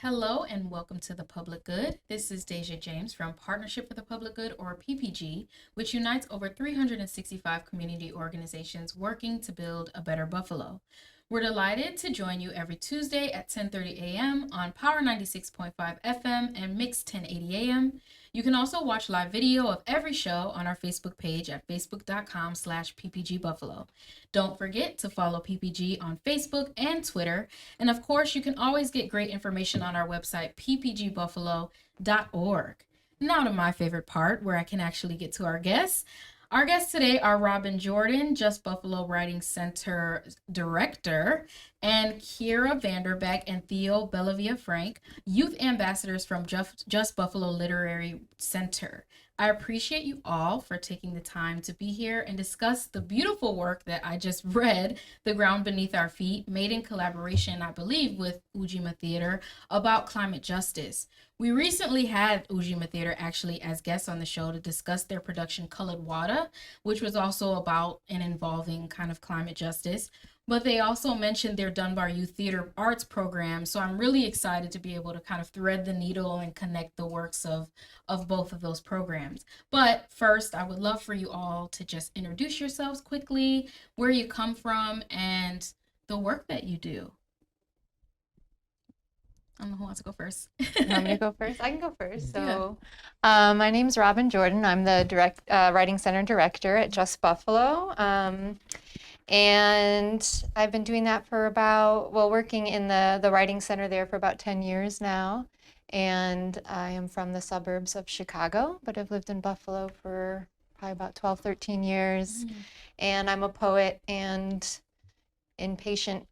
Hello and welcome to The Public Good. This is Deja James from Partnership for the Public Good, or PPG, which unites over 365 community organizations working to build a better Buffalo. We're delighted to join you every Tuesday at 10:30 a.m. on Power 96.5 FM and Mix 1080 a.m. You can also watch live video of every show on our Facebook page at facebook.com/ppgbuffalo. Don't forget to follow PPG on Facebook and Twitter. And of course, you can always get great information on our website, ppgbuffalo.org. Now to my favorite part, where I can actually get to our guests. Our guests today are Robin Jordan, Just Buffalo Writing Center Director, and Kiera Vanderbeck and Theo Bellavia-Frank, Youth Ambassadors from Just Buffalo Literary Center. I appreciate you all for taking the time to be here and discuss the beautiful work that I just read, The Ground Beneath Our Feet, made in collaboration, I believe, with Ujima Theater, about climate justice. We recently had Ujima Theater actually as guests on the show to discuss their production Colored Water, which was also about and involving kind of climate justice. But they also mentioned their Dunbar Youth Theater Arts program. So I'm really excited to be able to kind of thread the needle and connect the works of both of those programs. But first, I would love for you all to just introduce yourselves quickly, where you come from, and the work that you do. I don't know who wants to go first. You want me to go first? I can go first. So, my name's Robin Jordan. I'm the Writing Center Director at Just Buffalo. And I've been doing that for working in the Writing Center there for about 10 years now. And I am from the suburbs of Chicago, but I've lived in Buffalo for probably about 12, 13 years. And I'm a poet and impatient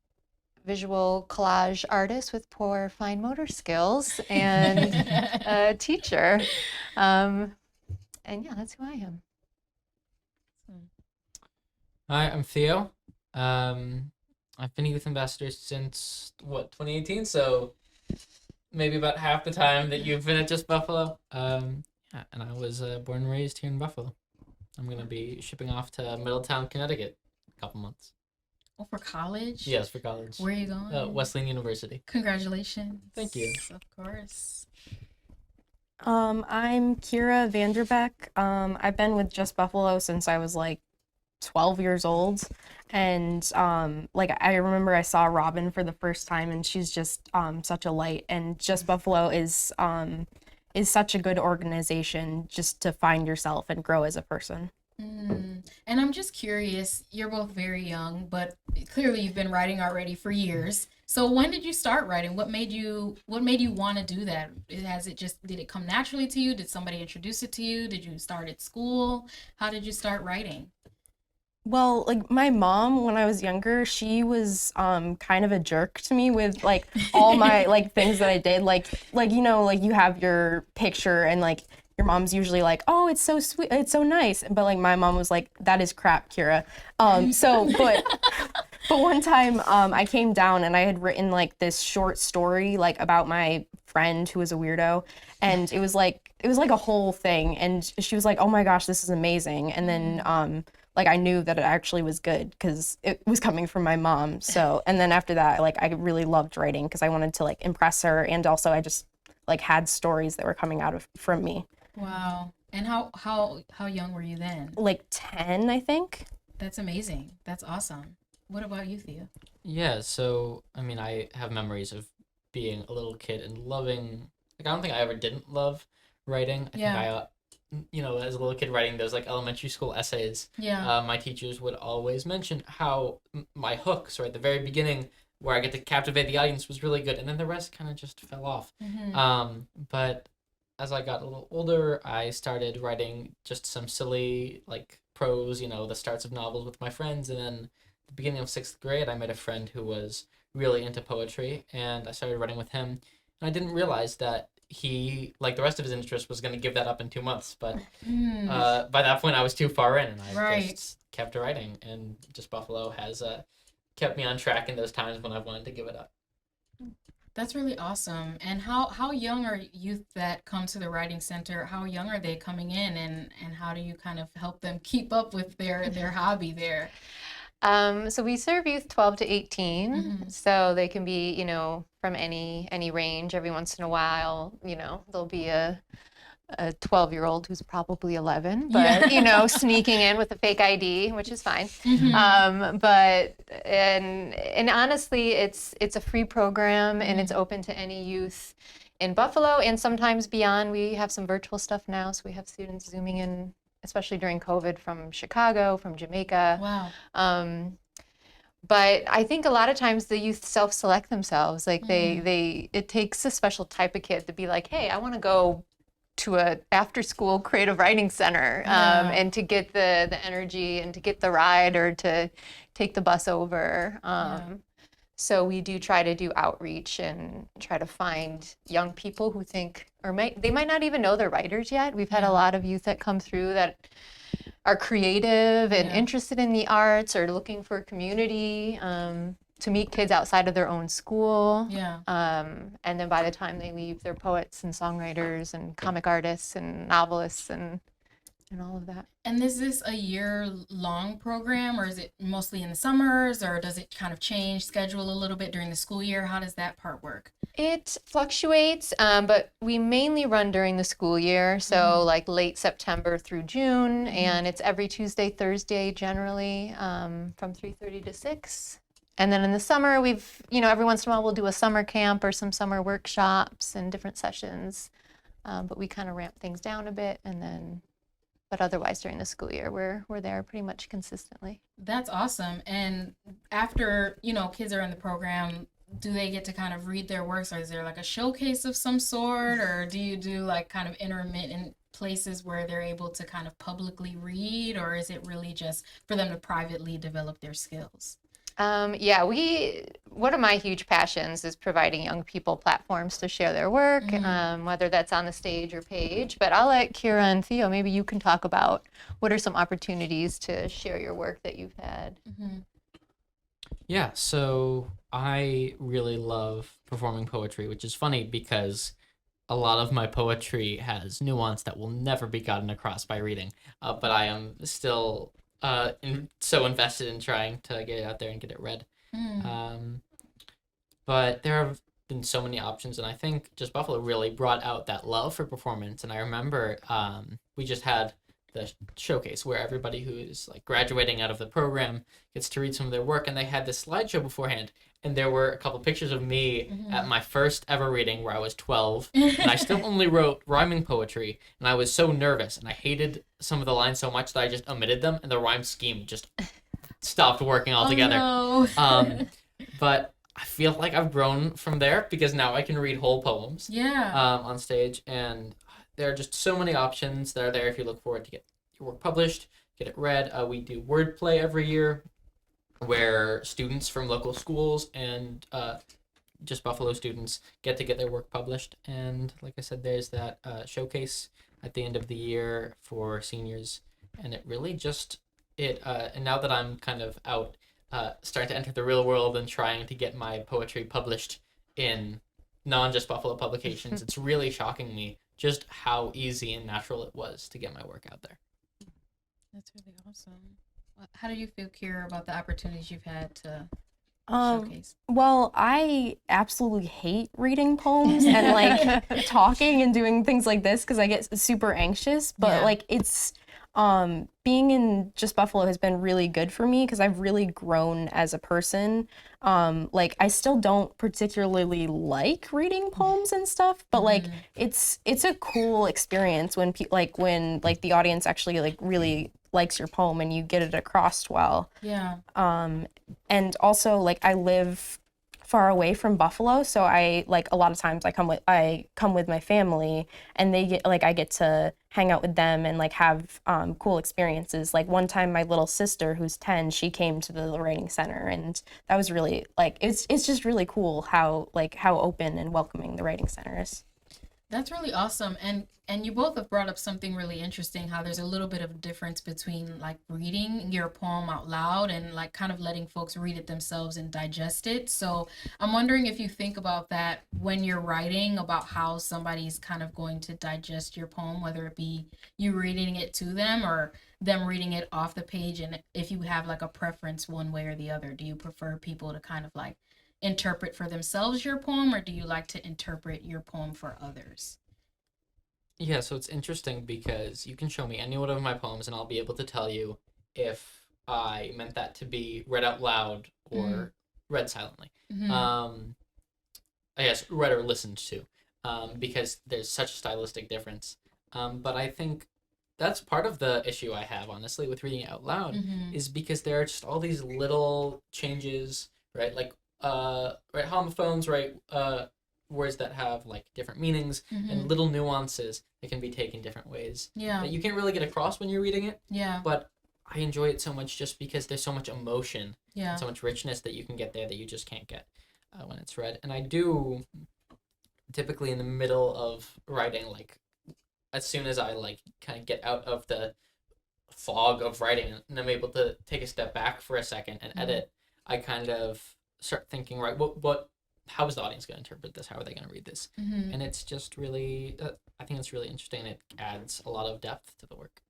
visual collage artist with poor fine motor skills and a teacher. And yeah, that's who I am. Hi, I'm Theo. I've been a youth ambassador since 2018, so maybe about half the time that you've been at Just Buffalo. And I was born and raised here in Buffalo. I'm gonna be shipping off to Middletown, Connecticut in a couple months. Oh, for college? Yes, for college. Where are you going? Wesleyan University. Congratulations. Thank you. Of course. I'm Kiera Vanderbeck. I've been with Just Buffalo since I was like 12 years old. And I remember I saw Robin for the first time, and she's just such a light. And Just Buffalo is such a good organization just to find yourself and grow as a person. And I'm just curious, you're both very young, but clearly you've been writing already for years. So when did you start writing? What made you want to do that? Did it come naturally to you? Did somebody introduce it to you? Did you start at school? How did you start writing? Well, like my mom, when I was younger, she was kind of a jerk to me with like all my like things that I did. Like you have your picture and like your mom's usually like, oh, it's so sweet, it's so nice. But like my mom was like, that is crap, Kiera. But one time I came down and I had written like this short story like about my friend who was a weirdo. And it was like a whole thing. And she was like, oh my gosh, this is amazing. And then I knew that it actually was good because it was coming from my mom. So, and then after that, like I really loved writing because I wanted to like impress her. And also I just like had stories that were coming from me. Wow. And how young were you then? Like 10, I think. That's amazing. That's awesome. What about you, Thea? Yeah, so, I mean, I have memories of being a little kid and loving, like, I don't think I ever didn't love writing. I think I, as a little kid writing those, like, elementary school essays, my teachers would always mention how my hooks, or at the very beginning, where I get to captivate the audience, was really good, and then the rest kind of just fell off. But as I got a little older, I started writing just some silly, like, prose, the starts of novels with my friends, and then at the beginning of 6th grade, I met a friend who was really into poetry, and I started writing with him, and I didn't realize that he, like the rest of his interest, was going to give that up in 2 months, but by that point, I was too far in, and I just kept writing, and Just Buffalo has kept me on track in those times when I wanted to give it up. That's really awesome. And how young are youth that come to the Writing Center? How young are they coming in, and how do you kind of help them keep up with their hobby there? So we serve youth 12 to 18, Mhm. so they can be, from any range. Every once in a while, there'll be a 12-year-old who's probably 11, but Yeah. sneaking in with a fake ID, which is fine. Mhm. But and honestly, it's a free program and it's Mhm. open to any youth in Buffalo and sometimes beyond. We have some virtual stuff now, so we have students zooming in, especially during COVID, from Chicago, from Jamaica. Wow. But I think a lot of times the youth self-select themselves. Like Mm. it takes a special type of kid to be like, hey, I want to go to a after-school creative writing center, Yeah. and to get the energy and to get the ride or to take the bus over. Yeah. So we do try to do outreach and try to find young people who think, or they might not even know they're writers yet. We've had Yeah. a lot of youth that come through that are creative and Yeah. interested in the arts or looking for a community, to meet kids outside of their own school. Yeah. And then by the time they leave, they're poets and songwriters and comic artists and novelists and all of that. And is this a year-long program, or is it mostly in the summers, or does it kind of change schedule a little bit during the school year? How does that part work? It fluctuates, but we mainly run during the school year, so like late September through June, and it's every Tuesday, Thursday generally, from 3:30 to 6. And then in the summer, we've, every once in a while we'll do a summer camp or some summer workshops and different sessions, but we kind of ramp things down a bit, but otherwise during the school year, we're there pretty much consistently. That's awesome. And after, kids are in the program, do they get to kind of read their works, or is there like a showcase of some sort, or do you do like kind of intermittent places where they're able to kind of publicly read, or is it really just for them to privately develop their skills? Yeah, one of my huge passions is providing young people platforms to share their work, whether that's on the stage or page. But I'll let Kiera and Theo, maybe you can talk about what are some opportunities to share your work that you've had. Mm-hmm. Yeah, so I really love performing poetry, which is funny because a lot of my poetry has nuance that will never be gotten across by reading. But I am still so invested in trying to get it out there and get it read. Um, but there have been so many options, and I think just Buffalo really brought out that love for performance. And I remember we just had the showcase where everybody who's like graduating out of the program gets to read some of their work, and they had this slideshow beforehand, and there were a couple pictures of me at my first ever reading where I was 12, and I still only wrote rhyming poetry, and I was so nervous, and I hated some of the lines so much that I just omitted them, and the rhyme scheme just stopped working altogether. Oh, no. But I feel like I've grown from there because now I can read whole poems Yeah. on stage, and there are just so many options that are there if you look forward to get your work published, get it read. We do wordplay every year where students from local schools and just Buffalo students get to get their work published. And like I said, there's that showcase at the end of the year for seniors. And it really just, and now that I'm kind of out, starting to enter the real world and trying to get my poetry published in non-just Buffalo publications, it's really shocking me just how easy and natural it was to get my work out there. That's really awesome. How do you feel, Kiera, about the opportunities you've had to showcase? Well, I absolutely hate reading poems and like talking and doing things like this because I get super anxious. But like it's being in just Buffalo has been really good for me because I've really grown as a person. Like I still don't particularly like reading poems and stuff, but like it's a cool experience when when the audience actually like really likes your poem and you get it across well. Yeah. And also like I live far away from Buffalo, so I like a lot of times I come with my family, and I get to hang out with them and like have cool experiences. Like one time my little sister who's 10, she came to the writing center, and that was really like it's just really cool how open and welcoming the writing center is. That's really awesome. And you both have brought up something really interesting, how there's a little bit of difference between like reading your poem out loud and like kind of letting folks read it themselves and digest it. So I'm wondering if you think about that when you're writing, about how somebody's kind of going to digest your poem, whether it be you reading it to them or them reading it off the page, and if you have like a preference one way or the other? Do you prefer people to kind of like interpret for themselves your poem, or do you like to interpret your poem for others? Yeah, so it's interesting because you can show me any one of my poems and I'll be able to tell you if I meant that to be read out loud or read silently. Mm-hmm. I guess read or listened to, because there's such a stylistic difference. But I think that's part of the issue I have, honestly, with reading it out loud, Mm-hmm. is because there are just all these little changes, right? Like, right, homophones, right? Words that have like different meanings Mm-hmm. and little nuances that can be taken different ways Yeah. that you can't really get across when you're reading it. Yeah. But I enjoy it so much just because there's so much emotion Yeah. and so much richness that you can get there that you just can't get when it's read. And I do typically in the middle of writing, like as soon as I like kind of get out of the fog of writing and I'm able to take a step back for a second and edit, I kind of start thinking, right, what how is the audience going to interpret this? How are they going to read this? Mm-hmm. And it's just really, I think it's really interesting. It adds a lot of depth to the work.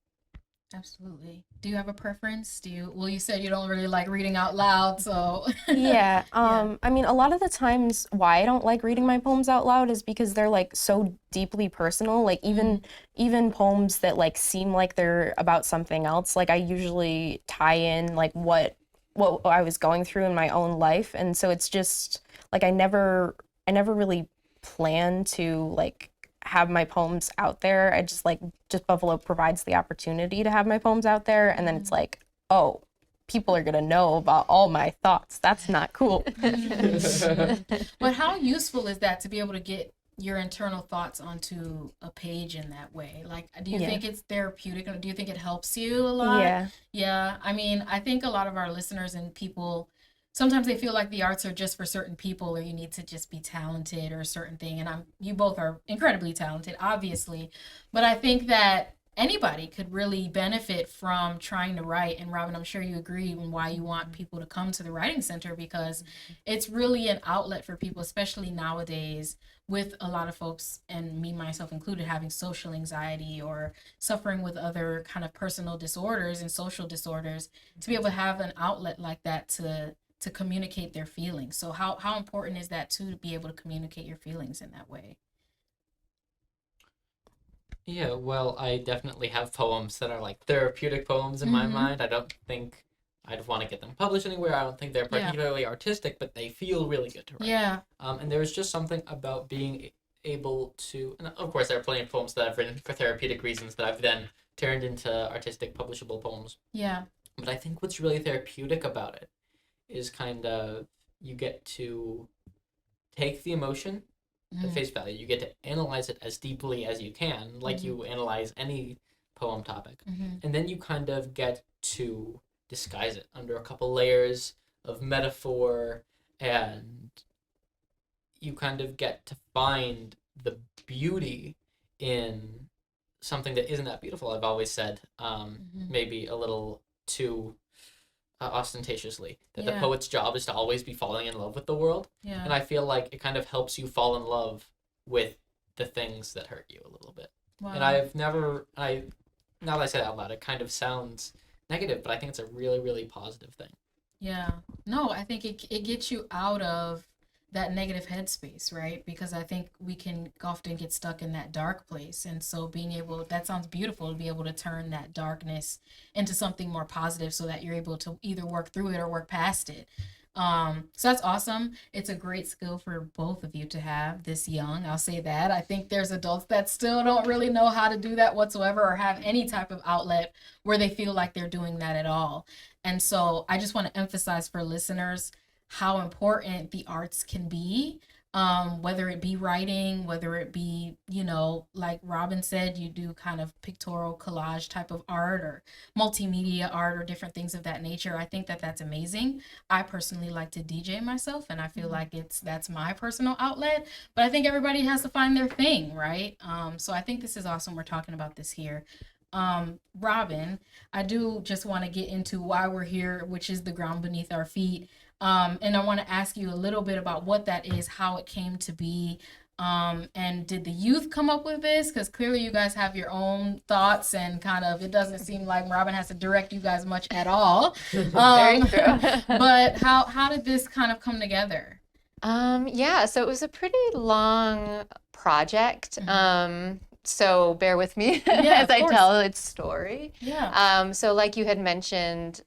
Absolutely. Do you have a preference? Well, you said you don't really like reading out loud, so. Yeah. I mean, a lot of the times why I don't like reading my poems out loud is because they're like so deeply personal. Like even poems that like seem like they're about something else, like I usually tie in like what I was going through in my own life. And so it's just like I never really plan to like have my poems out there. I just Buffalo provides the opportunity to have my poems out there, and then it's like, oh, people are gonna know about all my thoughts. That's not cool. But how useful is that to be able to get your internal thoughts onto a page in that way? Like, do you think it's therapeutic? Or do you think it helps you a lot? Yeah. Yeah. I mean, I think a lot of our listeners and people, sometimes they feel like the arts are just for certain people, or you need to just be talented or a certain thing. And you both are incredibly talented, obviously. But I think that anybody could really benefit from trying to write. And Robin, I'm sure you agree on why you want people to come to the writing center, because it's really an outlet for people, especially nowadays, with a lot of folks, and me myself included, having social anxiety or suffering with other kind of personal disorders and social disorders, to be able to have an outlet like that to communicate their feelings. So how important is that to be able to communicate your feelings in that way? Yeah, well, I definitely have poems that are like therapeutic poems in my mind. I don't think I'd want to get them published anywhere. I don't think they're particularly artistic, but they feel really good to write. Yeah. And there's just something about being able to, and of course there are plenty of poems that I've written for therapeutic reasons that I've then turned into artistic publishable poems. Yeah. But I think what's really therapeutic about it is kind of, you get to take the emotion at face value. You get to analyze it as deeply as you can, like you analyze any poem topic. And then you kind of get to disguise it under a couple layers of metaphor, and you kind of get to find the beauty in something that isn't that beautiful. I've always said, maybe a little too ostentatiously, that the poet's job is to always be falling in love with the world. And I feel like it kind of helps you fall in love with the things that hurt you a little bit. Wow. And now that I say that out loud, it kind of sounds negative, but I think it's a really, really positive thing. Yeah. No, I think it gets you out of that negative headspace, right? Because I think we can often get stuck in that dark place. And so that sounds beautiful, to be able to turn that darkness into something more positive, so that you're able to either work through it or work past it. So that's awesome. It's a great skill for both of you to have this young. I'll say that. I think there's adults that still don't really know how to do that whatsoever, or have any type of outlet where they feel like they're doing that at all. And so I just want to emphasize for listeners how important the arts can be, whether it be writing, whether it be, like Robin said, you do kind of pictorial collage type of art, or multimedia art, or different things of that nature. I think that that's amazing. I personally like to DJ myself, and I feel like that's my personal outlet, but I think everybody has to find their thing, right? So I think this is awesome. We're talking about this here. Robin, I do just want to get into why we're here, which is the ground beneath our feet. And I want to ask you a little bit about what that is, how it came to be, And did the youth come up with this? Because clearly you guys have your own thoughts and kind of, it doesn't seem like Robin has to direct you guys much at all. Very true. But how did this kind of come together? Yeah, so it was a pretty long project. So bear with me Yeah, as of I course. tell its story. Yeah. So like you had mentioned,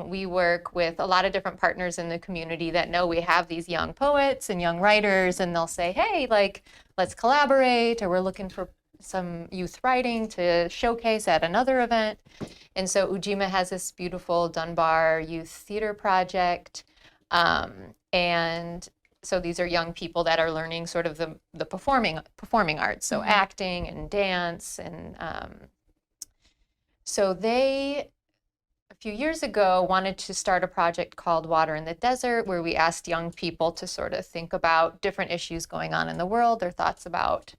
we work with a lot of different partners in the community that know we have these young poets and young writers, and they'll say, hey, like, let's collaborate, or we're looking for some youth writing to showcase at another event. And so Ujima has this beautiful Dunbar youth theater project. And so these are young people that are learning sort of the performing arts, so acting and dance. And so they, a few years ago, wanted to start a project called Water in the Desert, where we asked young people to sort of think about different issues going on in the world, their thoughts about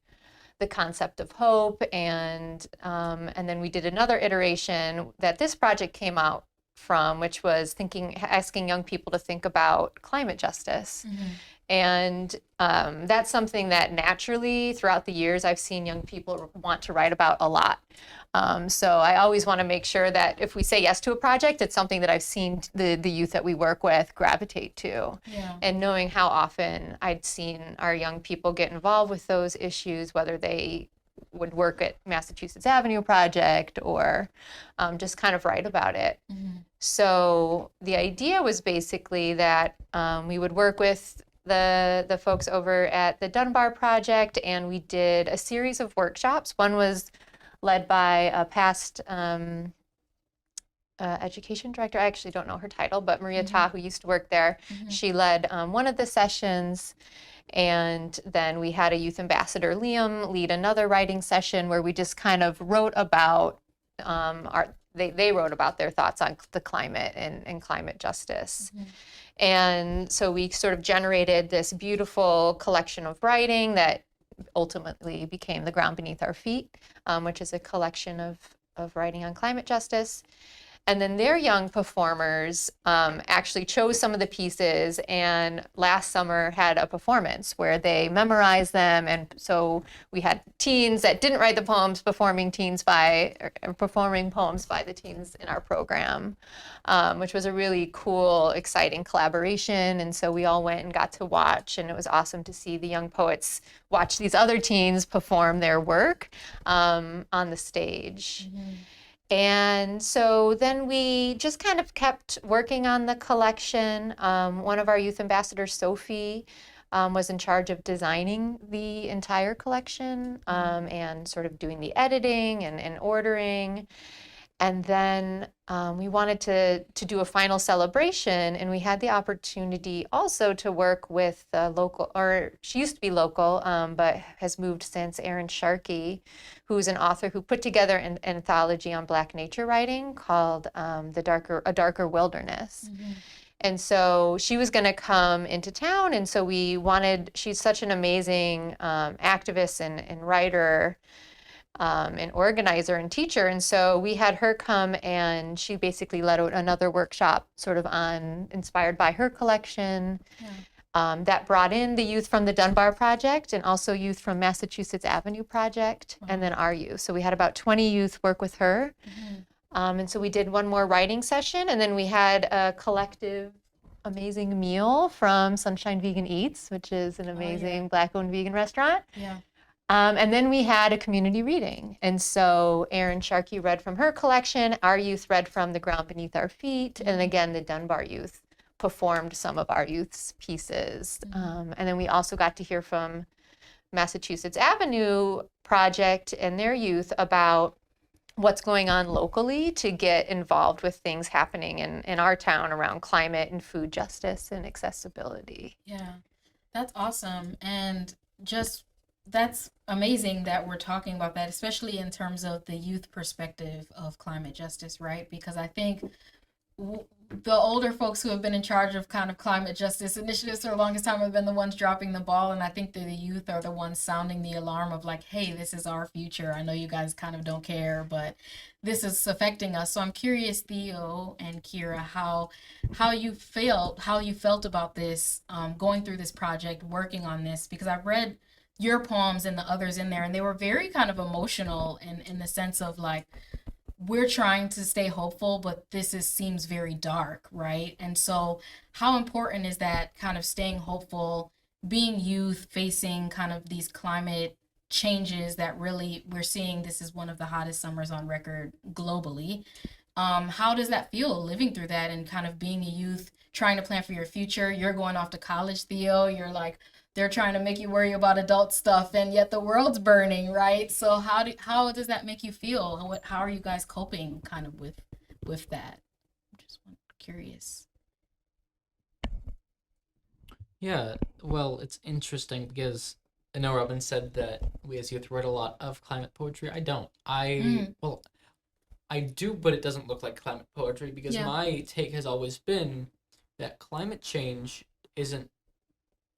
the concept of hope. And then we did another iteration that this project came out from, which was asking young people to think about climate justice. And that's something that naturally throughout the years I've seen young people want to write about a lot. So I always want to make sure that if we say yes to a project, it's something that I've seen the youth that we work with gravitate to. Yeah. And knowing how often I'd seen our young people get involved with those issues, whether they would work at Massachusetts Avenue Project or just kind of write about it. So the idea was basically that we would work with the folks over at the Dunbar Project, and we did a series of workshops. One was led by a past education director. I actually don't know her title, but Maria Ta, who used to work there, she led one of the sessions. And then we had a youth ambassador, Liam, lead another writing session where we just kind of wrote about they wrote about their thoughts on the climate and climate justice. And so we sort of generated this beautiful collection of writing that ultimately became The Ground Beneath Our Feet, which is a collection of writing on climate justice. And then their young performers actually chose some of the pieces, and last summer had a performance where they memorized them. And so we had teens that didn't write the poems performing poems by the teens in our program, which was a really cool, exciting collaboration. And so we all went and got to watch, and it was awesome to see the young poets watch these other teens perform their work on the stage. And so then we just kind of kept working on the collection. One of our youth ambassadors, Sophie, was in charge of designing the entire collection and sort of doing the editing and ordering. And then we wanted to do a final celebration, and we had the opportunity also to work with the local, or she used to be local, but has moved since, Erin Sharkey, who's an author who put together an anthology on Black nature writing called A Darker Wilderness. And so she was going to come into town, and so she's such an amazing activist and writer, an organizer and teacher. And so we had her come, and she basically led another workshop sort of inspired by her collection that brought in the youth from the Dunbar Project and also youth from Massachusetts Avenue Project, and then our youth. So we had about 20 youth work with her. And so we did one more writing session, and then we had a collective amazing meal from Sunshine Vegan Eats, which is an amazing Black-owned vegan restaurant. And then we had a community reading. And so Erin Sharkey read from her collection, our youth read from The Ground Beneath Our Feet, and again, the Dunbar youth performed some of our youth's pieces. And then we also got to hear from Massachusetts Avenue Project and their youth about what's going on locally to get involved with things happening in our town around climate and food justice and accessibility. Yeah, that's awesome. And that's amazing that we're talking about that, especially in terms of the youth perspective of climate justice, right? Because I think the older folks who have been in charge of kind of climate justice initiatives for the longest time have been the ones dropping the ball. And I think that the youth are the ones sounding the alarm of like, hey, this is our future. I know you guys kind of don't care, but this is affecting us. So I'm curious, Theo and Kiera, how you felt about this, going through this project, working on this, because I've read your poems and the others in there, and they were very kind of emotional in the sense of like, we're trying to stay hopeful, but seems very dark, right? And so how important is that kind of staying hopeful, being youth, facing kind of these climate changes that really we're seeing? This is one of the hottest summers on record globally. How does that feel living through that and kind of being a youth, trying to plan for your future? You're going off to college, Theo. You're like, they're trying to make you worry about adult stuff, and yet the world's burning, right? So how does that make you feel? How are you guys coping kind of with that? I'm just curious. Yeah, well, it's interesting because I know Robin said that we as youth read a lot of climate poetry. I don't. Well, I do, but it doesn't look like climate poetry because Yeah. my take has always been that climate change isn't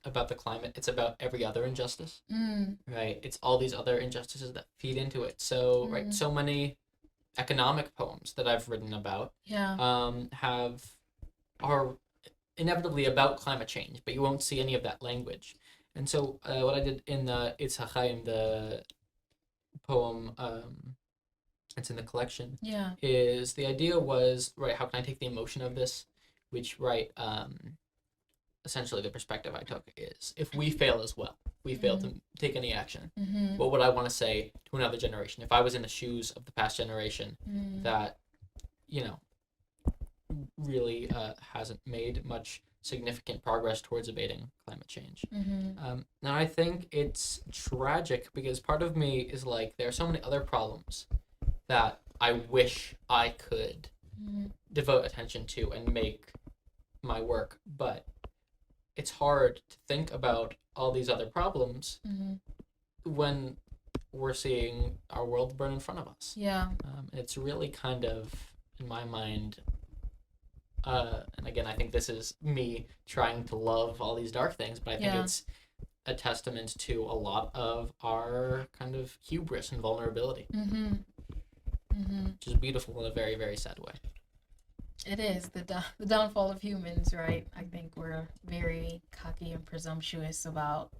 about the climate, it's about every other injustice, right? It's all these other injustices that feed into it. So, right, so many economic poems that I've written about are inevitably about climate change, but you won't see any of that language. And so what I did in the It's HaChaim, the poem, it's in the collection, is the idea was, right, how can I take the emotion of this, which, right, essentially the perspective I took is, if we fail as well, if we fail to take any action, what would I want to say to another generation? If I was in the shoes of the past generation that, you know, really hasn't made much significant progress towards abating climate change. And I think it's tragic because part of me is like, there are so many other problems that I wish I could devote attention to and make my work, but it's hard to think about all these other problems when we're seeing our world burn in front of us. It's really kind of, in my mind, and again, I think this is me trying to love all these dark things, but I think it's a testament to a lot of our kind of hubris and vulnerability, which is beautiful in a very, very sad way. It is the downfall of humans, right? I think we're very cocky and presumptuous about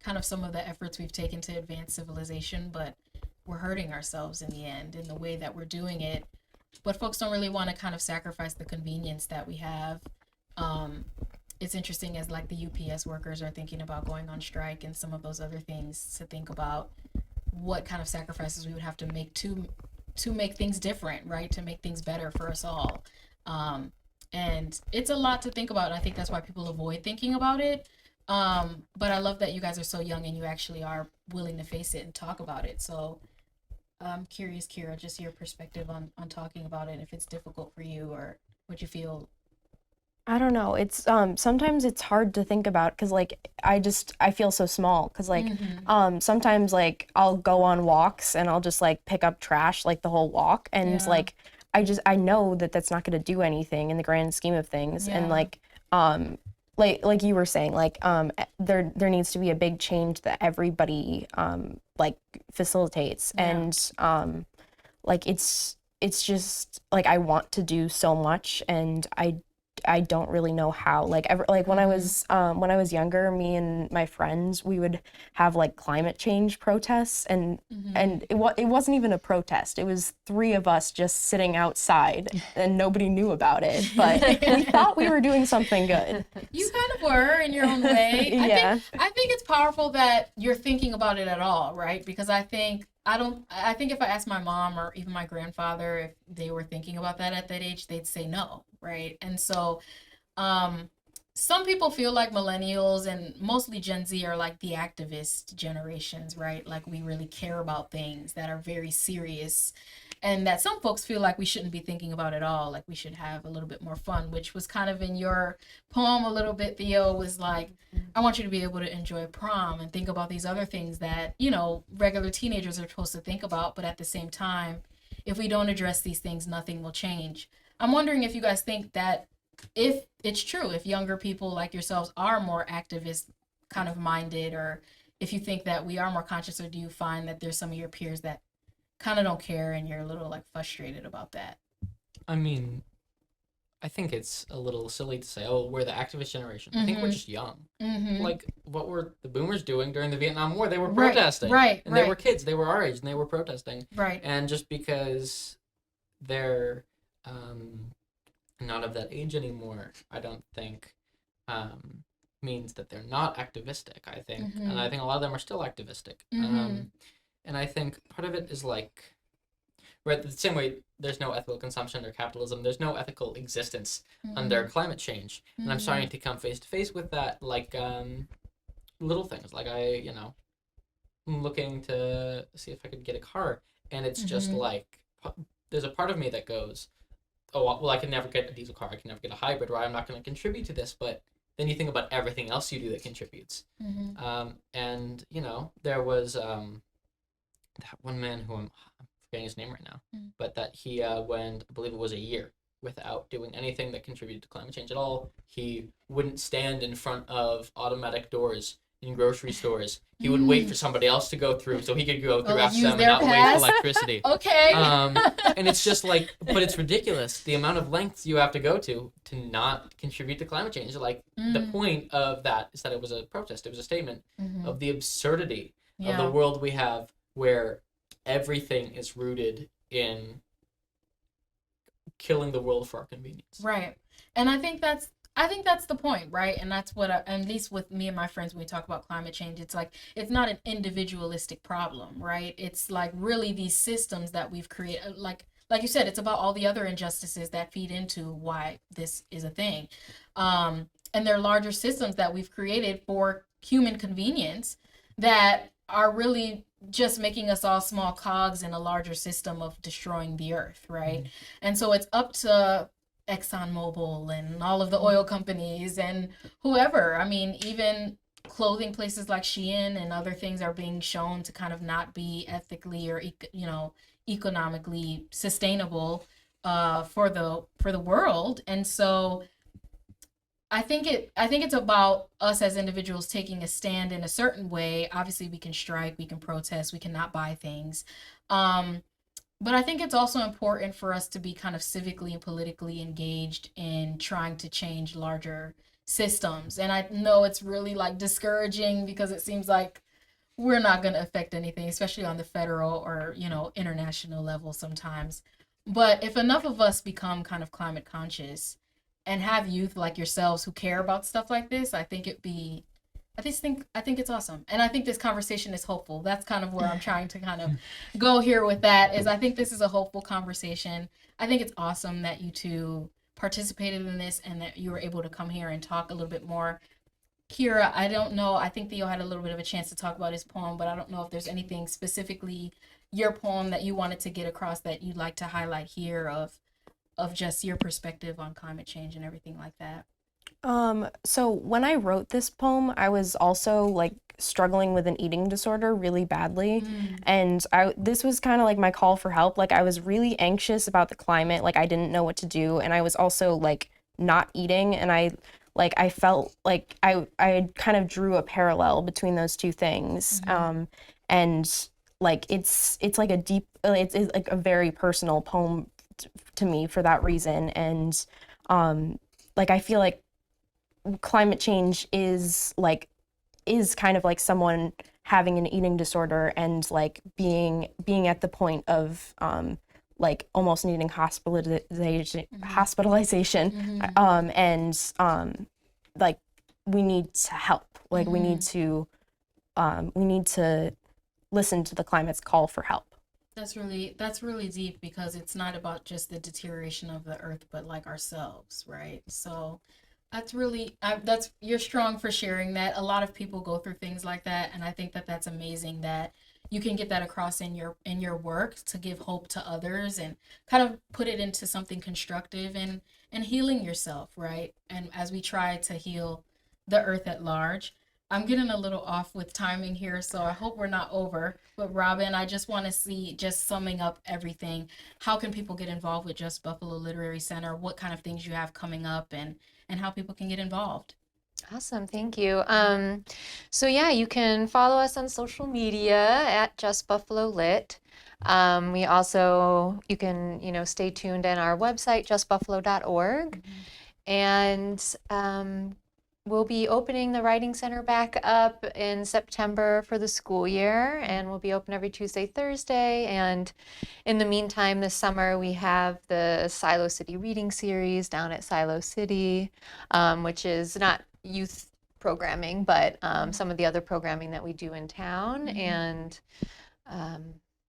kind of some of the efforts we've taken to advance civilization, but we're hurting ourselves in the end in the way that we're doing it. But folks don't really want to kind of sacrifice the convenience that we have. It's interesting as like the UPS workers are thinking about going on strike and some of those other things, to think about what kind of sacrifices we would have to make to make things different, right? To make things better for us all. And it's a lot to think about. And I think that's why people avoid thinking about it. But I love that you guys are so young and you actually are willing to face it and talk about it. So I'm curious, Kiera, just your perspective on talking about it, if it's difficult for you or what you feel. I don't know. It's sometimes it's hard to think about because like I feel so small because like sometimes like I'll go on walks and I'll just like pick up trash like the whole walk, and like I know that that's not going to do anything in the grand scheme of things. And like you were saying, like there needs to be a big change that everybody like facilitates. And like it's just like I want to do so much, and I don't really know how. Like when I was younger, me and my friends, we would have like climate change protests, and it wasn't even a protest. It was 3 of us just sitting outside, and nobody knew about it. But we thought we were doing something good. You kind of were in your own way. I think it's powerful that you're thinking about it at all, right? Because I think if I asked my mom or even my grandfather if they were thinking about that at that age, they'd say no, right? And so some people feel like millennials and mostly Gen Z are like the activist generations, right? Like we really care about things that are very serious, and that some folks feel like we shouldn't be thinking about at all, like we should have a little bit more fun, which was kind of in your poem a little bit, Theo, was like, I want you to be able to enjoy prom and think about these other things that, you know, regular teenagers are supposed to think about, but at the same time, if we don't address these things, nothing will change. I'm wondering if you guys think that if it's true, if younger people like yourselves are more activist kind of minded, or if you think that we are more conscious, or do you find that there's some of your peers that kind of don't care and you're a little like frustrated about that? I mean, I think it's a little silly to say, oh, we're the activist generation. I think we're just young. Like, what were the boomers doing during the Vietnam War? They were protesting. And they were kids. They were our age, and they were protesting. And just because they're not of that age anymore, I don't think means that they're not activistic, I think. And I think a lot of them are still activistic. And I think part of it is like, right, the same way there's no ethical consumption under capitalism, there's no ethical existence under climate change. And I'm starting to come face to face with that, like little things. Like I'm looking to see if I could get a car, and it's just like, there's a part of me that goes, oh, well, I can never get a diesel car, I can never get a hybrid, or I'm not going to contribute to this. But then you think about everything else you do that contributes. And, there was that one man who I'm forgetting his name right now, but that he went, I believe it was a year, without doing anything that contributed to climate change at all. He wouldn't stand in front of automatic doors in grocery stores. He would wait for somebody else to go through so he could go through after them and not waste electricity. And it's just like, but it's ridiculous the amount of lengths you have to go to not contribute to climate change. Like the point of that is that it was a protest. It was a statement of the absurdity of the world we have, where everything is rooted in killing the world for our convenience. Right. And I think that's the point, right? And that's what, at least with me and my friends, when we talk about climate change, it's like, it's not an individualistic problem, right? It's like really these systems that we've created, like you said, it's about all the other injustices that feed into why this is a thing. And they're larger systems that we've created for human convenience that are really just making us all small cogs in a larger system of destroying the earth, right? And so it's up to ExxonMobil and all of the oil companies and whoever. I mean, even clothing places like Shein and other things are being shown to kind of not be ethically or economically sustainable for the world. And so I think it's about us as individuals taking a stand in a certain way. Obviously, we can strike, we can protest, we cannot buy things. But I think it's also important for us to be kind of civically and politically engaged in trying to change larger systems. And I know it's really like discouraging because it seems like we're not going to affect anything, especially on the federal or, international level sometimes. But if enough of us become kind of climate conscious and have youth like yourselves who care about stuff like this, I think it's awesome. And I think this conversation is hopeful. That's kind of where I'm trying to kind of go here with that, is I think this is a hopeful conversation. I think it's awesome that you two participated in this and that you were able to come here and talk a little bit more. Kiera, I don't know, I think Theo had a little bit of a chance to talk about his poem, but I don't know if there's anything specifically your poem that you wanted to get across that you'd like to highlight here of just your perspective on climate change and everything like that. So when I wrote this poem, I was also like struggling with an eating disorder really badly. And this was kind of like my call for help. Like I was really anxious about the climate. Like I didn't know what to do. And I was also like not eating. And I felt like I kind of drew a parallel between those two things. And like, it's like it's like a very personal poem to me for that reason. And, like, I feel like climate change is kind of like someone having an eating disorder and like being at the point of like almost needing hospitalization, and like we need to help. Like we need to listen to the climate's call for help. That's really deep, because it's not about just the deterioration of the earth, but like ourselves, right? So that's really you're strong for sharing that. A lot of people go through things like that, and I think that that's amazing that you can get that across in your work to give hope to others and kind of put it into something constructive and healing yourself, right? And as we try to heal the earth at large. I'm getting a little off with timing here, so I hope we're not over. But Robin, I just want to see, just summing up everything, how can people get involved with Just Buffalo Literary Center? What kind of things you have coming up, and how people can get involved? Awesome, thank you. So yeah, you can follow us on social media at Just Buffalo Lit. We also, you can, stay tuned on our website, justbuffalo.org. And we'll be opening the Writing Center back up in September for the school year, and we'll be open every Tuesday, Thursday. And in the meantime, this summer, we have the Silo City Reading Series down at Silo City, which is not youth programming, but some of the other programming that we do in town. And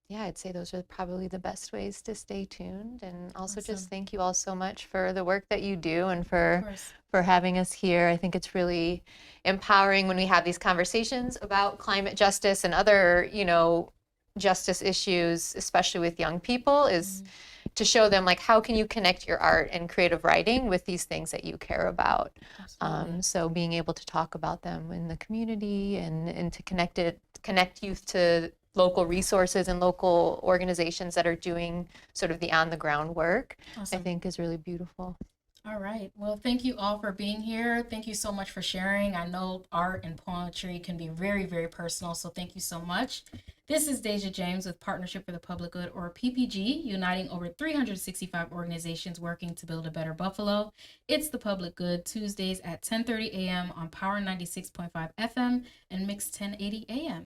yeah, I'd say those are probably the best ways to stay tuned. And also just thank you all so much for the work that you do and for having us here. I think it's really empowering when we have these conversations about climate justice and other, justice issues, especially with young people, is to show them like how can you connect your art and creative writing with these things that you care about. So being able to talk about them in the community and to connect youth to local resources and local organizations that are doing sort of the on the ground work, I think is really beautiful. All right. Well, thank you all for being here. Thank you so much for sharing. I know art and poetry can be very, very personal, so thank you so much. This is Deja James with Partnership for the Public Good, or PPG, uniting over 365 organizations working to build a better Buffalo. It's the Public Good, Tuesdays at 10:30 a.m. on Power 96.5 FM and Mix 1080 a.m.